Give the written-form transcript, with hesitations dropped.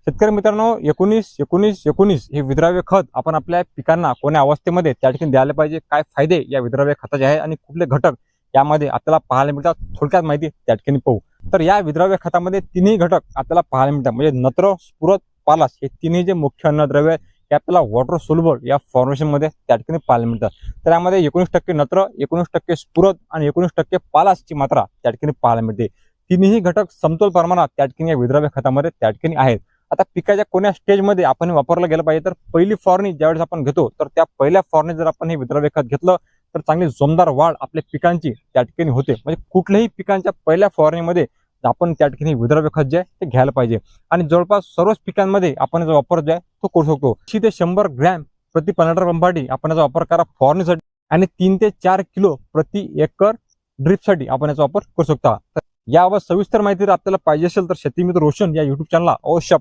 शेतकरी मित्रांनो, 19-19-19 हे विद्राव्य खत आपण आपल्या पिकांना कोण्या अवस्थेमध्ये त्या ठिकाणी द्यायला पाहिजे, काय फायदे या विद्राव्य खताचे आहे आणि कुठले घटक यामध्ये आपल्याला पाहायला मिळतात, थोडक्यात माहिती त्या ठिकाणी पाहू. तर या विद्राव्य खतामध्ये तिन्ही घटक आपल्याला पाहायला मिळतात, म्हणजे नत्र, स्फुरद, पालाश हे तिन्ही जे मुख्य अन्नद्रव्य हे आपल्याला वॉटर सोल्युबल या फॉर्मेशन मध्ये त्या ठिकाणी पाहायला मिळतात. तर यामध्ये 19% नत्र, 19% स्फुरद आणि 19% पालाशची मात्रा त्या ठिकाणी पाहायला मिळते. तिन्ही घटक समतोल प्रमाणात त्या ठिकाणी या विद्राव्य खतामध्ये त्या ठिकाणी आहेत. आता पिकाच्या कोण्या स्टेजमध्ये आपण वापरलं गेलं पाहिजे, तर पहिली फवारणी ज्यावेळेस आपण घेतो तर त्या पहिल्या फवारणी जर आपण हे विद्राव्य खत घेतलं तर चांगली जोमदार वाढ आपल्या पिकांची त्या ठिकाणी होते. म्हणजे कुठल्याही पिकांच्या पहिल्या फवारणीमध्ये आपण त्या ठिकाणी विद्राव्य खत जे आहे ते घ्यायला पाहिजे आणि जवळपास सर्वच पिकांमध्ये आपण याचा वापर जो आहे तो करू शकतो. 80 ते 100 ग्रॅम प्रति 15 पंपासाठी आपण याचा वापर करा फवारणीसाठी आणि 3 ते 4 किलो प्रति एकर ड्रिपसाठी आपण याचा वापर करू शकता. याबाबत सविस्तर माहिती जर आपल्याला पाहिजे असेल तर शेती मित्र रोशन या युट्यूब चॅनलला अवश्य